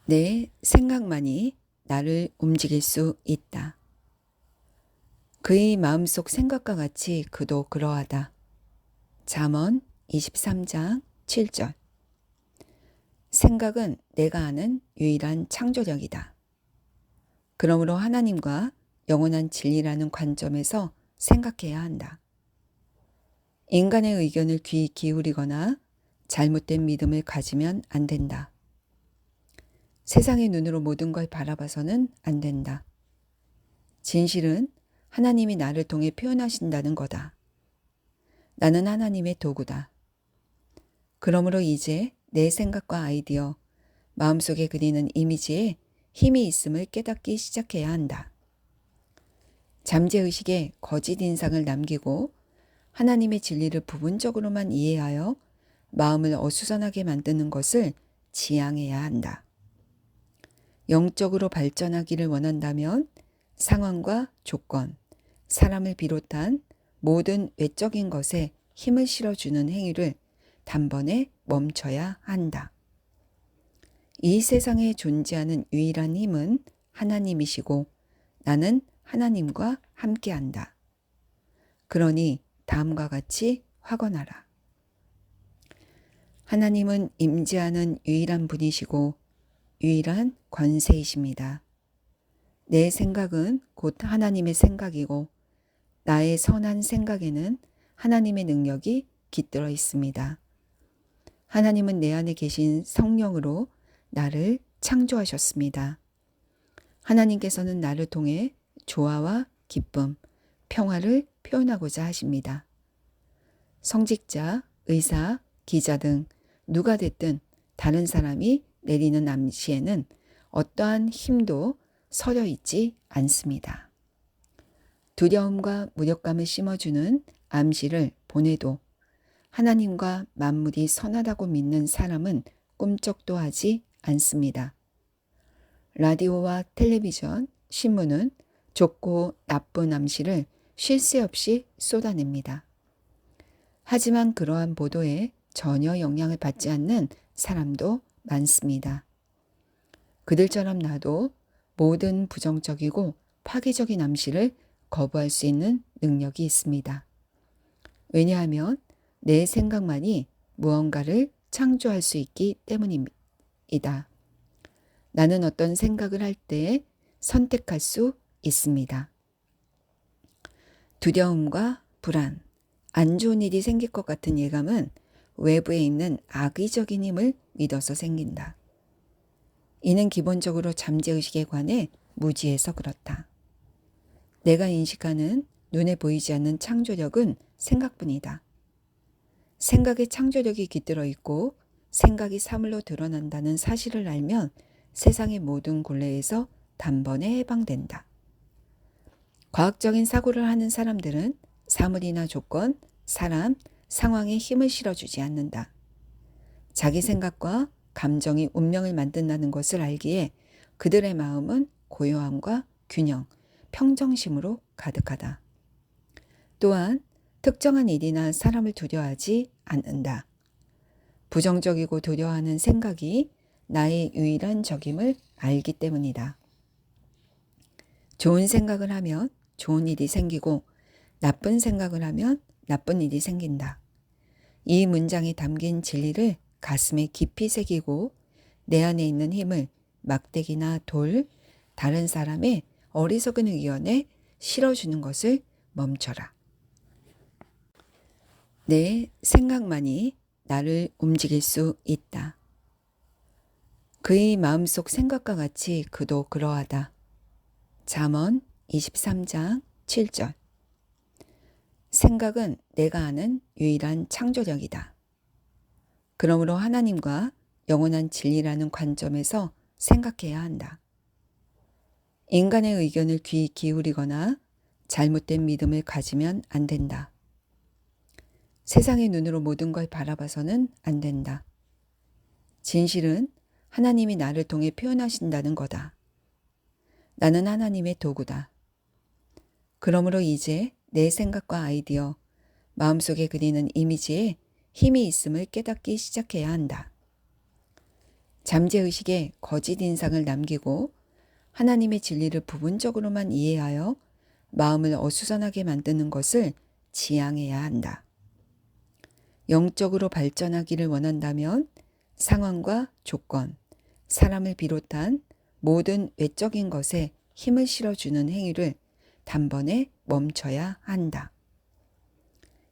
내 생각만이 나를 움직일 수 있다. 그의 마음속 생각과 같이 그도 그러하다. 잠언 23장 7절. 생각은 내가 아는 유일한 창조력이다. 그러므로 하나님과 영원한 진리라는 관점에서 생각해야 한다. 인간의 의견을 귀 기울이거나 잘못된 믿음을 가지면 안 된다. 세상의 눈으로 모든 걸 바라봐서는 안 된다. 진실은 하나님이 나를 통해 표현하신다는 거다. 나는 하나님의 도구다. 그러므로 이제 내 생각과 아이디어, 마음속에 그리는 이미지에 힘이 있음을 깨닫기 시작해야 한다. 잠재의식에 거짓 인상을 남기고 하나님의 진리를 부분적으로만 이해하여 마음을 어수선하게 만드는 것을 지양해야 한다. 영적으로 발전하기를 원한다면 상황과 조건, 사람을 비롯한 모든 외적인 것에 힘을 실어주는 행위를 단번에 멈춰야 한다. 이 세상에 존재하는 유일한 힘은 하나님이시고 나는 하나님과 함께한다. 그러니 다음과 같이 확언하라. 하나님은 임재하는 유일한 분이시고 유일한 권세이십니다. 내 생각은 곧 하나님의 생각이고 나의 선한 생각에는 하나님의 능력이 깃들어 있습니다. 하나님은 내 안에 계신 성령으로 나를 창조하셨습니다. 하나님께서는 나를 통해 조화와 기쁨, 평화를 표현하고자 하십니다. 성직자, 의사, 기자 등 누가 됐든 다른 사람이 내리는 암시에는 어떠한 힘도 서려 있지 않습니다. 두려움과 무력감을 심어주는 암시를 보내도 하나님과 만물이 선하다고 믿는 사람은 꿈쩍도 하지 않습니다. 라디오와 텔레비전, 신문은 좋고 나쁜 암시를 쉴 새 없이 쏟아냅니다. 하지만 그러한 보도에 전혀 영향을 받지 않는 사람도 많습니다. 그들처럼 나도 모든 부정적이고 파괴적인 암시를 거부할 수 있는 능력이 있습니다. 왜냐하면 내 생각만이 무언가를 창조할 수 있기 때문입니다. 나는 어떤 생각을 할 때 선택할 수 있습니다. 두려움과 불안, 안 좋은 일이 생길 것 같은 예감은 외부에 있는 악의적인 힘을 믿어서 생긴다. 이는 기본적으로 잠재의식에 관해 무지해서 그렇다. 내가 인식하는 눈에 보이지 않는 창조력은 생각뿐이다. 생각에 창조력이 깃들어 있고 생각이 사물로 드러난다는 사실을 알면 세상의 모든 곤래에서 단번에 해방된다. 과학적인 사고를 하는 사람들은 사물이나 조건, 사람, 상황에 힘을 실어주지 않는다. 자기 생각과 감정이 운명을 만든다는 것을 알기에 그들의 마음은 고요함과 균형, 평정심으로 가득하다. 또한 특정한 일이나 사람을 두려워하지 않는다. 부정적이고 두려워하는 생각이 나의 유일한 적임을 알기 때문이다. 좋은 생각을 하면 좋은 일이 생기고 나쁜 생각을 하면 나쁜 일이 생긴다. 이 문장에 담긴 진리를 가슴에 깊이 새기고 내 안에 있는 힘을 막대기나 돌, 다른 사람의 어리석은 의견에 실어주는 것을 멈춰라. 내 생각만이 나를 움직일 수 있다. 그의 마음속 생각과 같이 그도 그러하다. 잠언 23장 7절. 생각은 내가 아는 유일한 창조력이다. 그러므로 하나님과 영원한 진리라는 관점에서 생각해야 한다. 인간의 의견을 귀 기울이거나 잘못된 믿음을 가지면 안 된다. 세상의 눈으로 모든 걸 바라봐서는 안 된다. 진실은 하나님이 나를 통해 표현하신다는 거다. 나는 하나님의 도구다. 그러므로 이제 내 생각과 아이디어, 마음속에 그리는 이미지에 힘이 있음을 깨닫기 시작해야 한다. 잠재의식에 거짓 인상을 남기고 하나님의 진리를 부분적으로만 이해하여 마음을 어수선하게 만드는 것을 지양해야 한다. 영적으로 발전하기를 원한다면 상황과 조건, 사람을 비롯한 모든 외적인 것에 힘을 실어주는 행위를 단번에 멈춰야 한다.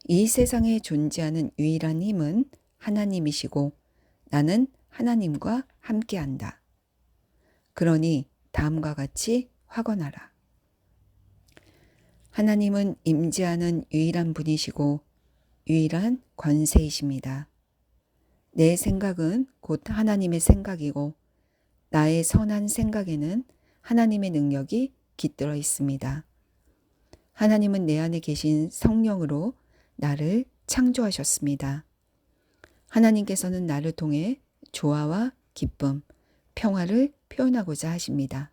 이 세상에 존재하는 유일한 힘은 하나님이시고 나는 하나님과 함께한다. 그러니 다음과 같이 확언하라. 하나님은 임재하는 유일한 분이시고 유일한 권세이십니다. 내 생각은 곧 하나님의 생각이고 나의 선한 생각에는 하나님의 능력이 깃들어 있습니다. 하나님은 내 안에 계신 성령으로 나를 창조하셨습니다. 하나님께서는 나를 통해 조화와 기쁨, 평화를 표현하고자 하십니다.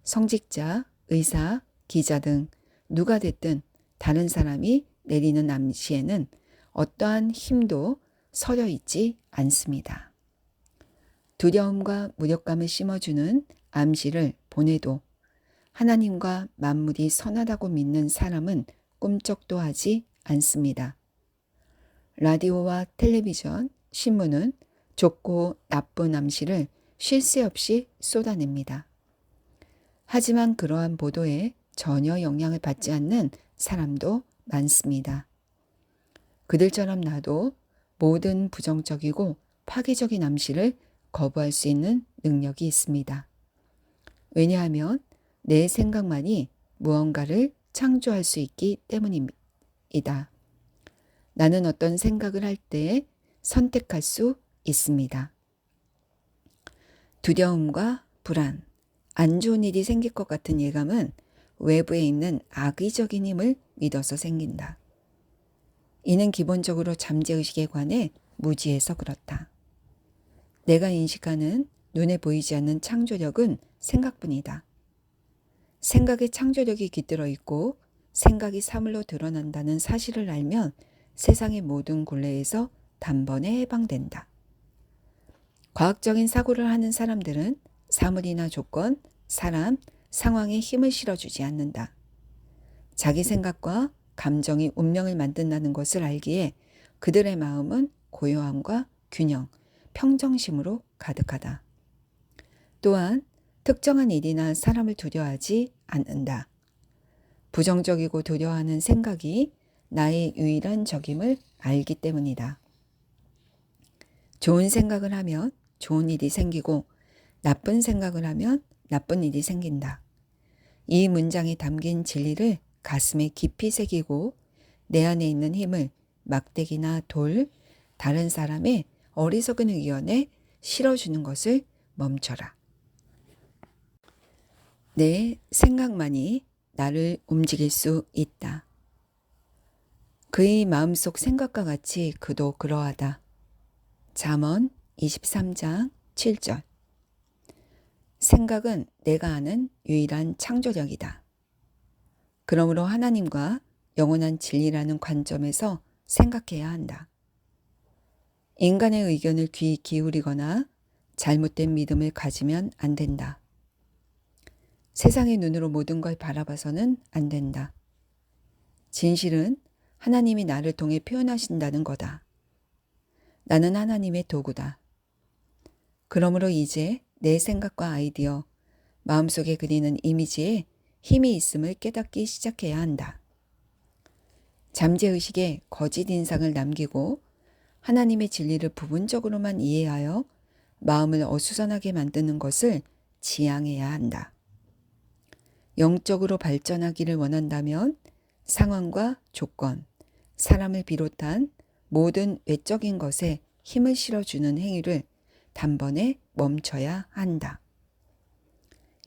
성직자, 의사, 기자 등 누가 됐든 다른 사람이 내리는 암시에는 어떠한 힘도 서려 있지 않습니다. 두려움과 무력감을 심어주는 암시를 보내도 하나님과 만물이 선하다고 믿는 사람은 꿈쩍도 하지 않습니다. 라디오와 텔레비전, 신문은 좋고 나쁜 암시를 쉴 새 없이 쏟아냅니다. 하지만 그러한 보도에 전혀 영향을 받지 않는 사람도 많습니다. 그들처럼 나도 모든 부정적이고 파괴적인 암시를 거부할 수 있는 능력이 있습니다. 왜냐하면 내 생각만이 무언가를 창조할 수 있기 때문입니다. 나는 어떤 생각을 할 때 선택할 수 있습니다. 두려움과 불안, 안 좋은 일이 생길 것 같은 예감은 외부에 있는 악의적인 힘을 믿어서 생긴다. 이는 기본적으로 잠재의식에 관해 무지해서 그렇다. 내가 인식하는 눈에 보이지 않는 창조력은 생각뿐이다. 생각에 창조력이 깃들어 있고 생각이 사물로 드러난다는 사실을 알면 세상의 모든 굴레에서 단번에 해방된다. 과학적인 사고를 하는 사람들은 사물이나 조건, 사람, 상황에 힘을 실어주지 않는다. 자기 생각과 감정이 운명을 만든다는 것을 알기에 그들의 마음은 고요함과 균형, 평정심으로 가득하다. 또한 특정한 일이나 사람을 두려워하지 않는다. 부정적이고 두려워하는 생각이 나의 유일한 적임을 알기 때문이다. 좋은 생각을 하면 좋은 일이 생기고 나쁜 생각을 하면 나쁜 일이 생긴다. 이 문장에 담긴 진리를 가슴에 깊이 새기고 내 안에 있는 힘을 막대기나 돌, 다른 사람의 어리석은 의견에 실어주는 것을 멈춰라. 내 생각만이 나를 움직일 수 있다. 그의 마음속 생각과 같이 그도 그러하다. 잠언 23장 7절. 생각은 내가 아는 유일한 창조력이다. 그러므로 하나님과 영원한 진리라는 관점에서 생각해야 한다. 인간의 의견을 귀 기울이거나 잘못된 믿음을 가지면 안 된다. 세상의 눈으로 모든 걸 바라봐서는 안 된다. 진실은 하나님이 나를 통해 표현하신다는 거다. 나는 하나님의 도구다. 그러므로 이제 내 생각과 아이디어, 마음속에 그리는 이미지에 힘이 있음을 깨닫기 시작해야 한다. 잠재의식에 거짓 인상을 남기고 하나님의 진리를 부분적으로만 이해하여 마음을 어수선하게 만드는 것을 지양해야 한다. 영적으로 발전하기를 원한다면 상황과 조건, 사람을 비롯한 모든 외적인 것에 힘을 실어주는 행위를 단번에 멈춰야 한다.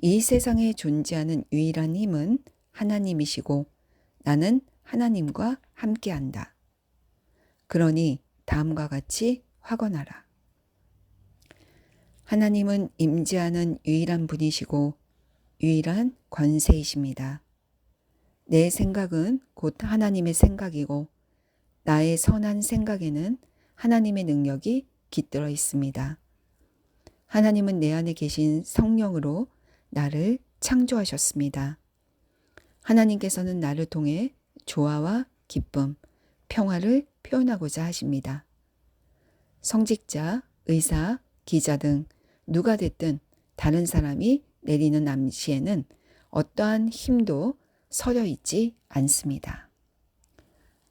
이 세상에 존재하는 유일한 힘은 하나님이시고 나는 하나님과 함께한다. 그러니 다음과 같이 확언하라. 하나님은 임재하는 유일한 분이시고 유일한 권세이십니다. 내 생각은 곧 하나님의 생각이고 나의 선한 생각에는 하나님의 능력이 깃들어 있습니다. 하나님은 내 안에 계신 성령으로 나를 창조하셨습니다. 하나님께서는 나를 통해 조화와 기쁨, 평화를 표현하고자 하십니다. 성직자, 의사, 기자 등 누가 됐든 다른 사람이 내리는 암시에는 어떠한 힘도 서려 있지 않습니다.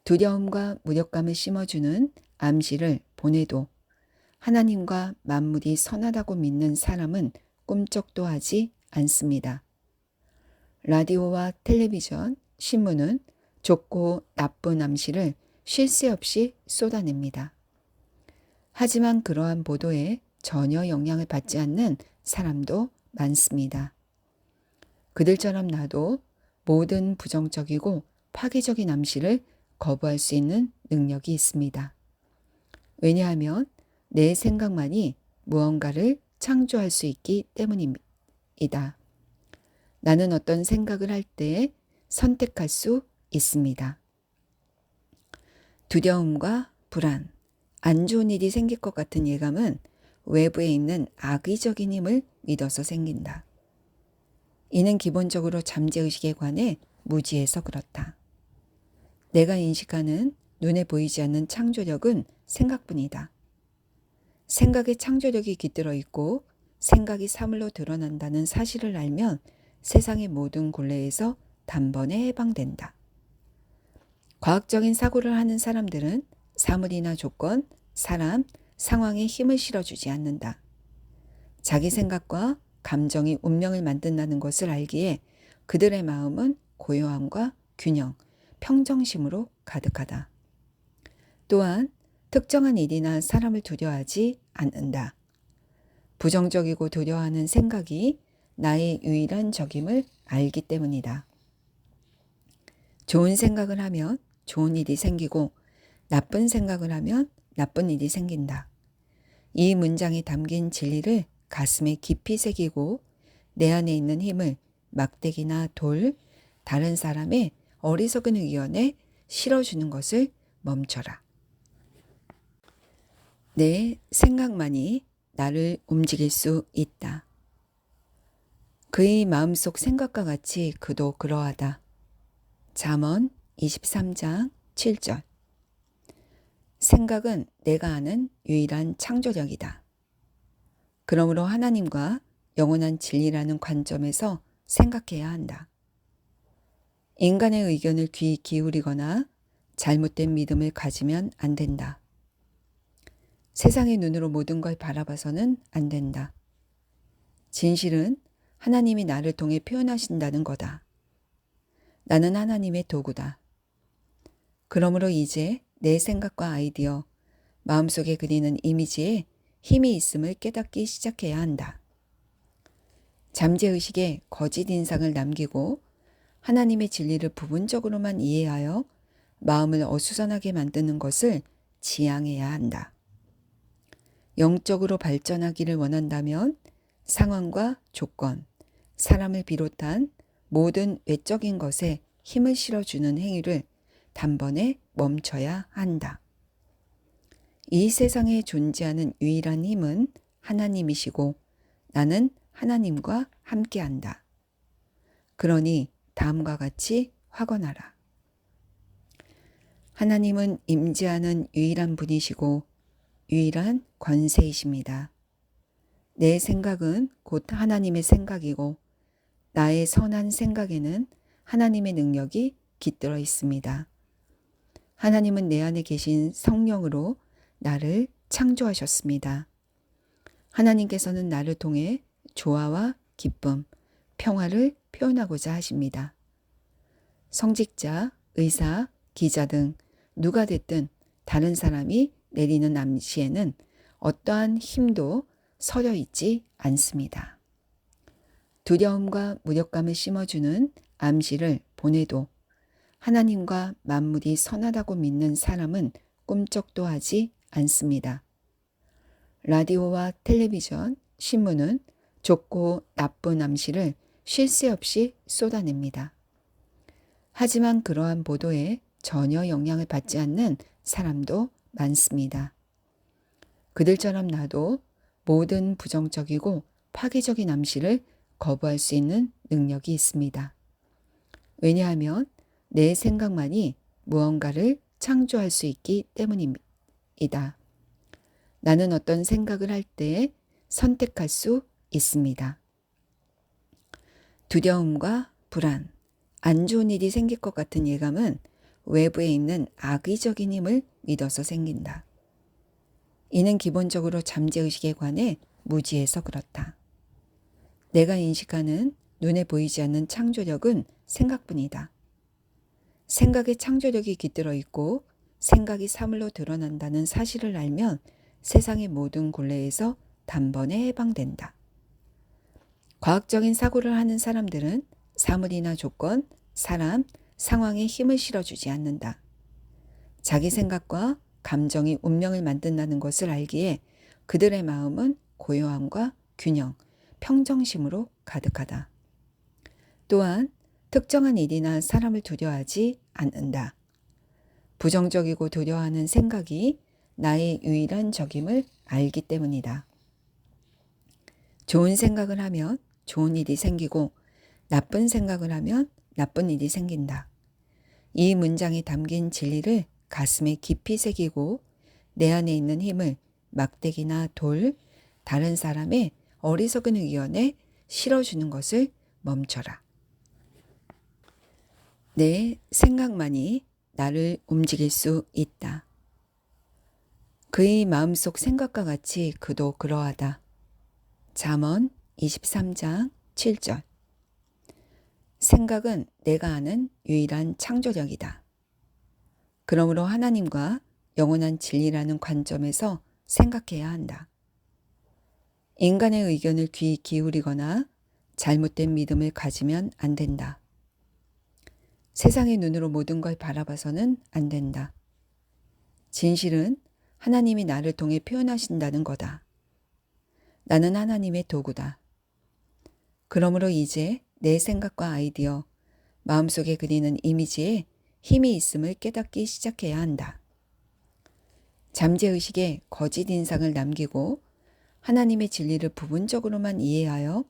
두려움과 무력감을 심어주는 암시를 보내도 하나님과 만물이 선하다고 믿는 사람은 꿈쩍도 하지 않습니다. 라디오와 텔레비전, 신문은 좋고 나쁜 암시를 쉴 새 없이 쏟아냅니다. 하지만 그러한 보도에 전혀 영향을 받지 않는 사람도 많습니다. 그들처럼 나도 모든 부정적이고 파괴적인 암시를 거부할 수 있는 능력이 있습니다. 왜냐하면 내 생각만이 무언가를 창조할 수 있기 때문입니다. 나는 어떤 생각을 할 때 선택할 수 있습니다. 두려움과 불안, 안 좋은 일이 생길 것 같은 예감은 외부에 있는 악의적인 힘을 믿어서 생긴다. 이는 기본적으로 잠재의식에 관해 무지해서 그렇다. 내가 인식하는 눈에 보이지 않는 창조력은 생각뿐이다. 생각에 창조력이 깃들어 있고 생각이 사물로 드러난다는 사실을 알면 세상의 모든 곤래에서 단번에 해방된다. 과학적인 사고를 하는 사람들은 사물이나 조건, 사람, 상황에 힘을 실어주지 않는다. 자기 생각과 감정이 운명을 만든다는 것을 알기에 그들의 마음은 고요함과 균형, 평정심으로 가득하다. 또한 특정한 일이나 사람을 두려워하지 않는다. 부정적이고 두려워하는 생각이 나의 유일한 적임을 알기 때문이다. 좋은 생각을 하면 좋은 일이 생기고 나쁜 생각을 하면 나쁜 일이 생긴다. 이 문장에 담긴 진리를 가슴에 깊이 새기고 내 안에 있는 힘을 막대기나 돌, 다른 사람의 어리석은 의견에 실어주는 것을 멈춰라. 내 생각만이 나를 움직일 수 있다. 그의 마음속 생각과 같이 그도 그러하다. 잠언 23장 7절. 생각은 내가 아는 유일한 창조력이다. 그러므로 하나님과 영원한 진리라는 관점에서 생각해야 한다. 인간의 의견을 귀 기울이거나 잘못된 믿음을 가지면 안 된다. 세상의 눈으로 모든 걸 바라봐서는 안 된다. 진실은 하나님이 나를 통해 표현하신다는 거다. 나는 하나님의 도구다. 그러므로 이제 내 생각과 아이디어, 마음속에 그리는 이미지에 힘이 있음을 깨닫기 시작해야 한다. 잠재의식에 거짓 인상을 남기고 하나님의 진리를 부분적으로만 이해하여 마음을 어수선하게 만드는 것을 지양해야 한다. 영적으로 발전하기를 원한다면 상황과 조건, 사람을 비롯한 모든 외적인 것에 힘을 실어주는 행위를 단번에 멈춰야 한다. 이 세상에 존재하는 유일한 힘은 하나님이시고 나는 하나님과 함께한다. 그러니 다음과 같이 확언하라. 하나님은 임재하는 유일한 분이시고 유일한 권세이십니다. 내 생각은 곧 하나님의 생각이고 나의 선한 생각에는 하나님의 능력이 깃들어 있습니다. 하나님은 내 안에 계신 성령으로 나를 창조하셨습니다. 하나님께서는 나를 통해 조화와 기쁨, 평화를 표현하고자 하십니다. 성직자, 의사, 기자 등 누가 됐든 다른 사람이 내리는 암시에는 어떠한 힘도 서려 있지 않습니다. 두려움과 무력감을 심어주는 암시를 보내도 하나님과 만물이 선하다고 믿는 사람은 꿈쩍도 하지 않습니다. 라디오와 텔레비전, 신문은 좋고 나쁜 암시를 쉴 새 없이 쏟아냅니다. 하지만 그러한 보도에 전혀 영향을 받지 않는 사람도 많습니다. 그들처럼 나도 모든 부정적이고 파괴적인 암시를 거부할 수 있는 능력이 있습니다. 왜냐하면 내 생각만이 무언가를 창조할 수 있기 때문입니다. 나는 어떤 생각을 할 때 선택할 수 있습니다. 두려움과 불안, 안 좋은 일이 생길 것 같은 예감은 외부에 있는 악의적인 힘을 믿어서 생긴다. 이는 기본적으로 잠재의식에 관해 무지해서 그렇다. 내가 인식하는 눈에 보이지 않는 창조력은 생각뿐이다. 생각에 창조력이 깃들어 있고 생각이 사물로 드러난다는 사실을 알면 세상의 모든 굴레에서 단번에 해방된다. 과학적인 사고를 하는 사람들은 사물이나 조건, 사람, 상황에 힘을 실어주지 않는다. 자기 생각과 감정이 운명을 만든다는 것을 알기에 그들의 마음은 고요함과 균형, 평정심으로 가득하다. 또한 특정한 일이나 사람을 두려워하지 않는다. 부정적이고 두려워하는 생각이 나의 유일한 적임을 알기 때문이다. 좋은 생각을 하면 좋은 일이 생기고 나쁜 생각을 하면 나쁜 일이 생긴다. 이 문장에 담긴 진리를 가슴에 깊이 새기고 내 안에 있는 힘을 막대기나 돌, 다른 사람의 어리석은 의견에 실어주는 것을 멈춰라. 내 생각만이 나를 움직일 수 있다. 그의 마음속 생각과 같이 그도 그러하다. 잠언 23장 7절. 생각은 내가 아는 유일한 창조력이다. 그러므로 하나님과 영원한 진리라는 관점에서 생각해야 한다. 인간의 의견을 귀 기울이거나 잘못된 믿음을 가지면 안 된다. 세상의 눈으로 모든 걸 바라봐서는 안 된다. 진실은 하나님이 나를 통해 표현하신다는 거다. 나는 하나님의 도구다. 그러므로 이제 내 생각과 아이디어, 마음속에 그리는 이미지에 힘이 있음을 깨닫기 시작해야 한다. 잠재의식에 거짓 인상을 남기고 하나님의 진리를 부분적으로만 이해하여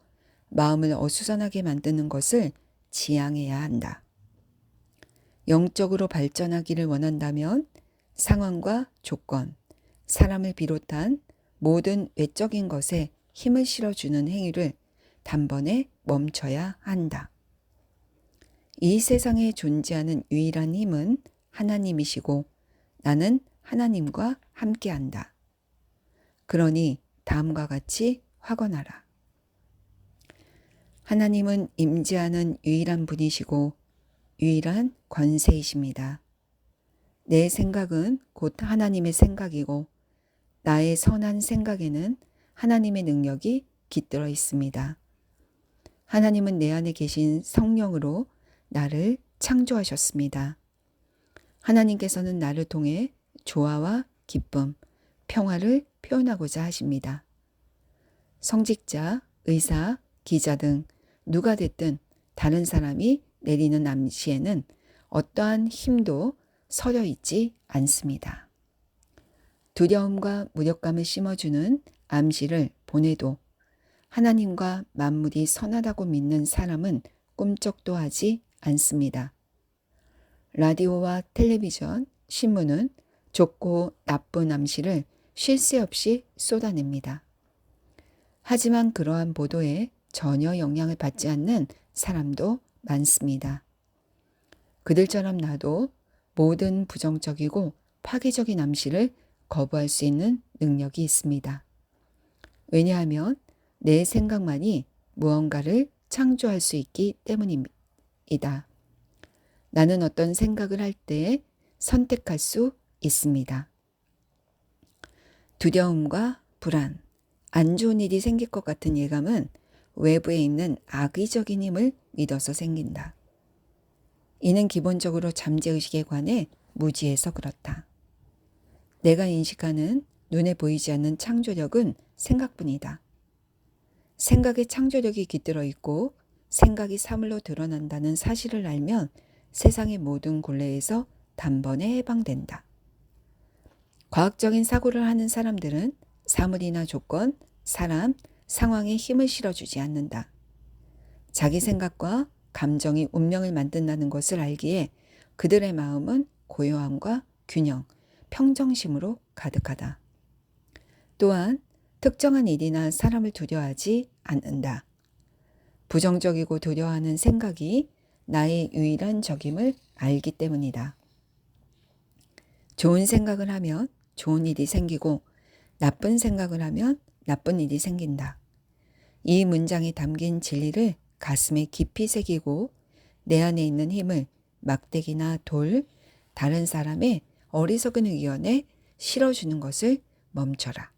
마음을 어수선하게 만드는 것을 지양해야 한다. 영적으로 발전하기를 원한다면 상황과 조건, 사람을 비롯한 모든 외적인 것에 힘을 실어주는 행위를 단번에 멈춰야 한다. 이 세상에 존재하는 유일한 힘은 하나님이시고 나는 하나님과 함께한다. 그러니 다음과 같이 확언하라. 하나님은 임재하는 유일한 분이시고 유일한 권세이십니다. 내 생각은 곧 하나님의 생각이고 나의 선한 생각에는 하나님의 능력이 깃들어 있습니다. 하나님은 내 안에 계신 성령으로 나를 창조하셨습니다. 하나님께서는 나를 통해 조화와 기쁨, 평화를 표현하고자 하십니다. 성직자, 의사, 기자 등 누가 됐든 다른 사람이 내리는 암시에는 어떠한 힘도 서려 있지 않습니다. 두려움과 무력감을 심어주는 암시를 보내도 하나님과 만물이 선하다고 믿는 사람은 꿈쩍도 하지 않습니다. 라디오와 텔레비전, 신문은 좋고 나쁜 암시를 쉴 새 없이 쏟아냅니다. 하지만 그러한 보도에 전혀 영향을 받지 않는 사람도 많습니다. 그들처럼 나도 모든 부정적이고 파괴적인 암시를 거부할 수 있는 능력이 있습니다. 왜냐하면 내 생각만이 무언가를 창조할 수 있기 때문입니다. 나는 어떤 생각을 할 때 선택할 수 있습니다. 두려움과 불안, 안 좋은 일이 생길 것 같은 예감은 외부에 있는 악의적인 힘을 믿어서 생긴다. 이는 기본적으로 잠재의식에 관해 무지해서 그렇다. 내가 인식하는 눈에 보이지 않는 창조력은 생각뿐이다. 생각에 창조력이 깃들어 있고 생각이 사물로 드러난다는 사실을 알면 세상의 모든 굴레에서 단번에 해방된다. 과학적인 사고를 하는 사람들은 사물이나 조건, 사람, 상황에 힘을 실어주지 않는다. 자기 생각과 감정이 운명을 만든다는 것을 알기에 그들의 마음은 고요함과 균형, 평정심으로 가득하다. 또한 특정한 일이나 사람을 두려워하지 않는다. 부정적이고 두려워하는 생각이 나의 유일한 적임을 알기 때문이다. 좋은 생각을 하면 좋은 일이 생기고 나쁜 생각을 하면 나쁜 일이 생긴다. 이 문장에 담긴 진리를 가슴에 깊이 새기고 내 안에 있는 힘을 막대기나 돌, 다른 사람의 어리석은 의견에 실어주는 것을 멈춰라.